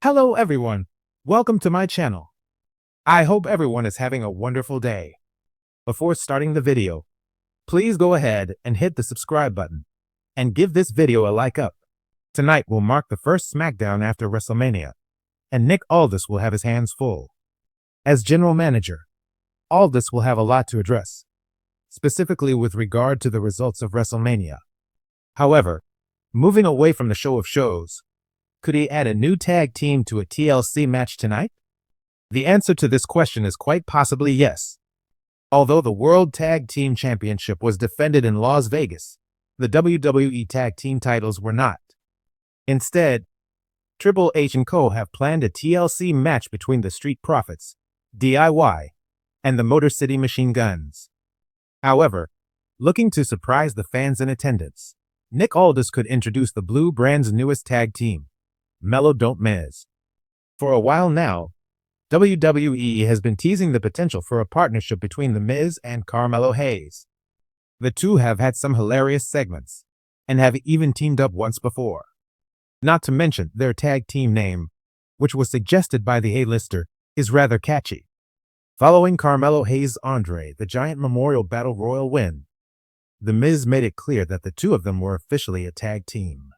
Hello everyone, welcome to my channel. I hope everyone is having a wonderful day. Before starting the video, please go ahead and hit the subscribe button and give this video a like up. Tonight will mark the first SmackDown after WrestleMania, and Nick Aldis will have his hands full. As general manager, Aldis will have a lot to address, specifically with regard to the results of WrestleMania. However, moving away from the show of shows, could he add a new tag team to a TLC match tonight? The answer to this question is quite possibly yes. Although the World Tag Team Championship was defended in Las Vegas, the WWE Tag Team titles were not. Instead, Triple H and Co. have planned a TLC match between the Street Profits, DIY, and the Motor City Machine Guns. However, looking to surprise the fans in attendance, Nick Aldis could introduce the Blue brand's newest tag team, Mello Don't Miz. For a while now, WWE has been teasing the potential for a partnership between The Miz and Carmelo Hayes. The two have had some hilarious segments, and have even teamed up once before. Not to mention their tag team name, which was suggested by the A-lister, is rather catchy. Following Carmelo Hayes' Andre the Giant Memorial Battle Royal win, The Miz made it clear that the two of them were officially a tag team.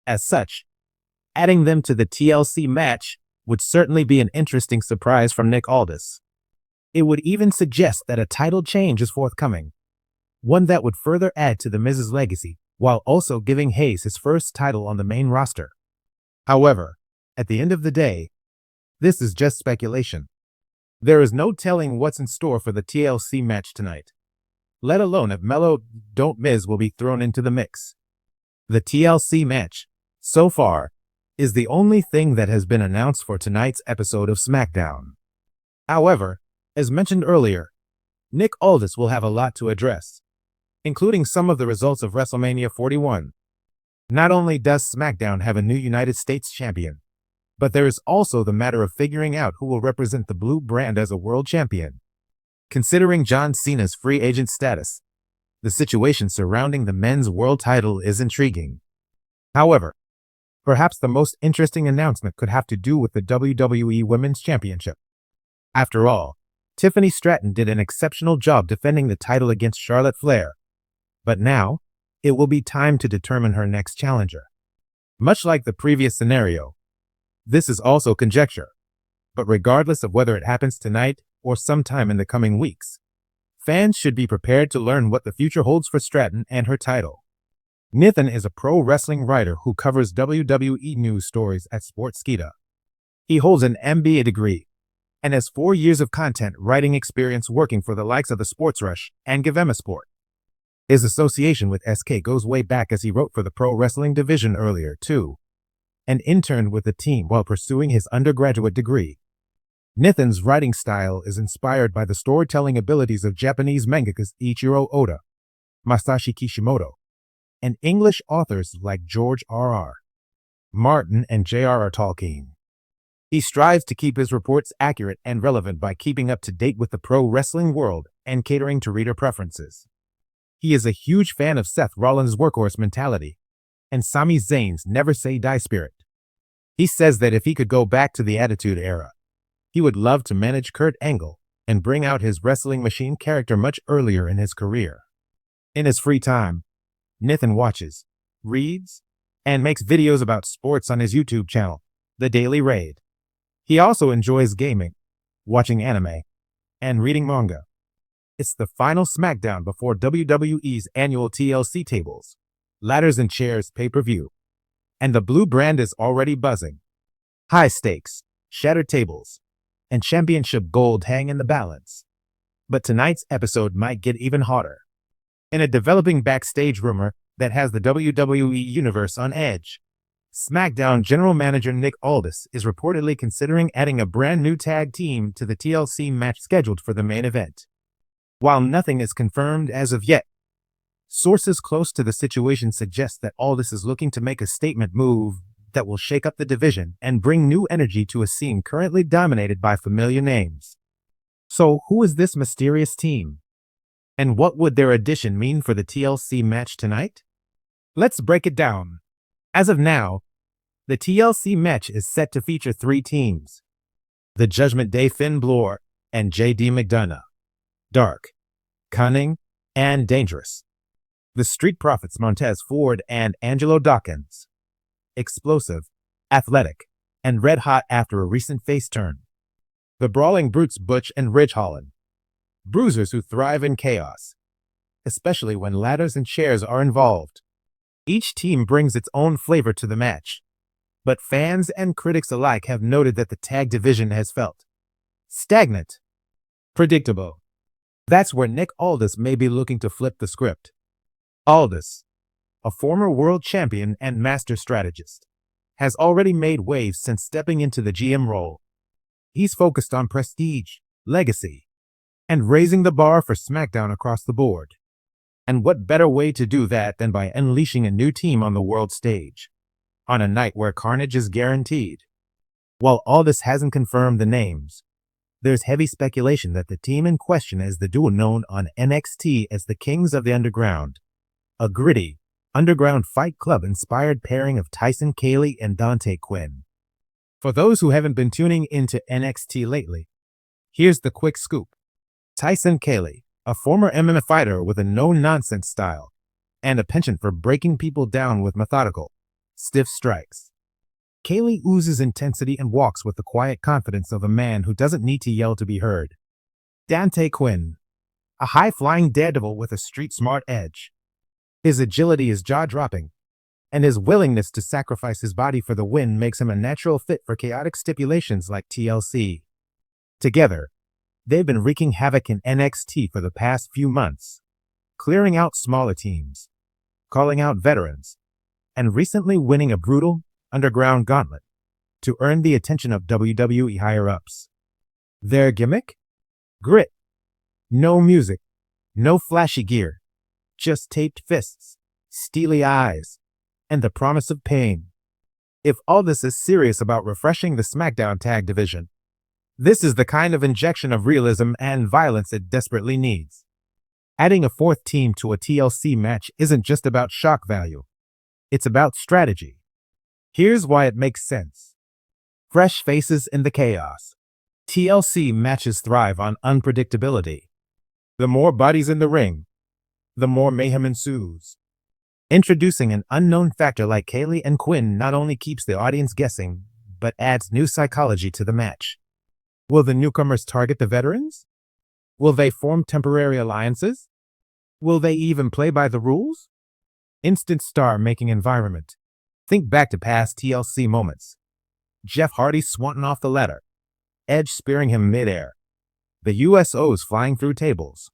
As such, adding them to the TLC match would certainly be an interesting surprise from Nick Aldis. It would even suggest that a title change is forthcoming, one that would further add to The Miz's legacy while also giving Hayes his first title on the main roster. However, at the end of the day, this is just speculation. There is no telling what's in store for the TLC match tonight, let alone if Mello Don't Miz will be thrown into the mix. The TLC match, so far, is the only thing that has been announced for tonight's episode of SmackDown. However, as mentioned earlier, Nick Aldis will have a lot to address, including some of the results of WrestleMania 41. Not only does SmackDown have a new United States champion, but there is also the matter of figuring out who will represent the Blue brand as a world champion. Considering John Cena's free agent status, the situation surrounding the men's world title is intriguing. However, perhaps the most interesting announcement could have to do with the WWE Women's Championship. After all, Tiffany Stratton did an exceptional job defending the title against Charlotte Flair, but now it will be time to determine her next challenger. Much like the previous scenario, this is also conjecture, but regardless of whether it happens tonight or sometime in the coming weeks, fans should be prepared to learn what the future holds for Stratton and her title. Nathan is a pro wrestling writer who covers WWE news stories at Sportskeeda. He holds an MBA degree and has 4 years of content writing experience working for the likes of the Sports Rush and Gavema Sport. His association with SK goes way back, as he wrote for the pro wrestling division earlier too, and interned with the team while pursuing his undergraduate degree. Nathan's writing style is inspired by the storytelling abilities of Japanese mangakas Ichiro Oda, Masashi Kishimoto, and English authors like George R.R. Martin and J.R.R. Tolkien. He strives to keep his reports accurate and relevant by keeping up to date with the pro wrestling world and catering to reader preferences. He is a huge fan of Seth Rollins' workhorse mentality and Sami Zayn's never say die spirit. He says that if he could go back to the Attitude Era, he would love to manage Kurt Angle and bring out his wrestling machine character much earlier in his career. In his free time, Nathan watches, reads, and makes videos about sports on his YouTube channel, The Daily Raid. He also enjoys gaming, watching anime, and reading manga. It's the final SmackDown before WWE's annual TLC tables, ladders and chairs pay-per-view, and the Blue brand is already buzzing. High stakes, shattered tables, and championship gold hang in the balance. But tonight's episode might get even hotter. In a developing backstage rumor that has the WWE Universe on edge, SmackDown general manager Nick Aldis is reportedly considering adding a brand new tag team to the TLC match scheduled for the main event. While nothing is confirmed as of yet, sources close to the situation suggest that Aldis is looking to make a statement move that will shake up the division and bring new energy to a scene currently dominated by familiar names. So who is this mysterious team? And what would their addition mean for the TLC match tonight? Let's break it down. As of now, The TLC match is set to feature three teams: the Judgment Day Finn Balor and JD McDonough. Dark, cunning, and dangerous. The Street Profits Montez Ford and Angelo Dawkins. Explosive, athletic, and red-hot after a recent face turn. The Brawling Brutes Butch and Ridge Holland. Bruisers who thrive in chaos, especially when ladders and chairs are involved. Each team brings its own flavor to the match, but fans and critics alike have noted that the tag division has felt stagnant, predictable. That's where Nick Aldis may be looking to flip the script. Aldis, a former world champion and master strategist, has already made waves since stepping into the GM role. He's focused on prestige, legacy, and raising the bar for SmackDown across the board. And what better way to do that than by unleashing a new team on the world stage, on a night where carnage is guaranteed? While Aldis hasn't confirmed the names, there's heavy speculation that the team in question is the duo known on NXT as the Kings of the Underground, a gritty, underground Fight Club-inspired pairing of Tyson Cayley and Dante Quinn. For those who haven't been tuning into NXT lately, here's the quick scoop. Tyson Cayley, a former MMA fighter with a no-nonsense style and a penchant for breaking people down with methodical, stiff strikes. Cayley oozes intensity and walks with the quiet confidence of a man who doesn't need to yell to be heard. Dante Quinn, a high-flying daredevil with a street-smart edge. His agility is jaw-dropping, and his willingness to sacrifice his body for the win makes him a natural fit for chaotic stipulations like TLC. Together, they've been wreaking havoc in NXT for the past few months, clearing out smaller teams, calling out veterans, and recently winning a brutal, underground gauntlet to earn the attention of WWE higher-ups. Their gimmick? Grit. No music, no flashy gear, just taped fists, steely eyes, and the promise of pain. If Aldis is serious about refreshing the SmackDown tag division, this is the kind of injection of realism and violence it desperately needs. Adding a fourth team to a TLC match isn't just about shock value. It's about strategy. Here's why it makes sense. Fresh faces in the chaos. TLC matches thrive on unpredictability. The more bodies in the ring, the more mayhem ensues. Introducing an unknown factor like Cayley and Quinn not only keeps the audience guessing, but adds new psychology to the match. Will the newcomers target the veterans? Will they form temporary alliances? Will they even play by the rules? Instant star-making environment. Think back to past TLC moments. Jeff Hardy swanting off the ladder, Edge spearing him midair, the USOs flying through tables.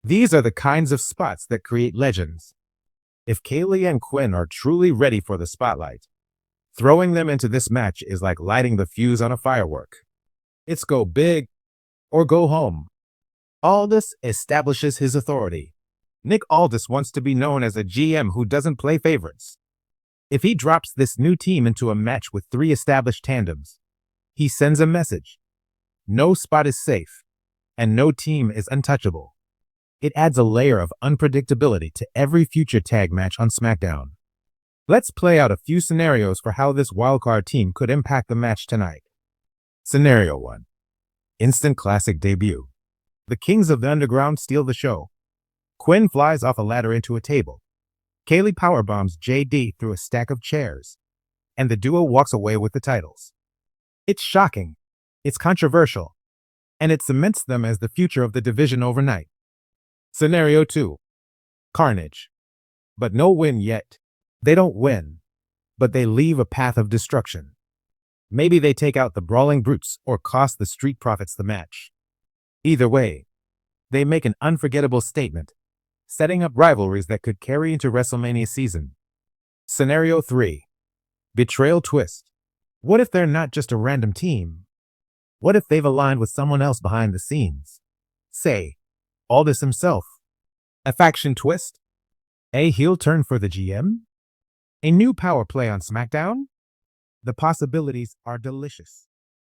These are the kinds of spots that create legends. If Cayley and Quinn are truly ready for the spotlight, throwing them into this match is like lighting the fuse on a firework. It's go big or go home. Aldis establishes his authority. Nick Aldis wants to be known as a GM who doesn't play favorites. If he drops this new team into a match with three established tandems, he sends a message. No spot is safe, and no team is untouchable. It adds a layer of unpredictability to every future tag match on SmackDown. Let's play out a few scenarios for how this wildcard team could impact the match tonight. Scenario 1. Instant classic debut. The Kings of the Underground steal the show. Quinn flies off a ladder into a table. Cayley powerbombs JD through a stack of chairs, and the duo walks away with the titles. It's shocking, it's controversial, and it cements them as the future of the division overnight. Scenario 2. Carnage. But no win yet. They don't win, but they leave a path of destruction. Maybe they take out the Brawling Brutes or cost the Street Profits the match. Either way, they make an unforgettable statement, setting up rivalries that could carry into WrestleMania season. Scenario 3. Betrayal twist. What if they're not just a random team? What if they've aligned with someone else behind the scenes? Say, Aldis himself. A faction twist? A heel turn for the GM? A new power play on SmackDown? The possibilities are delicious.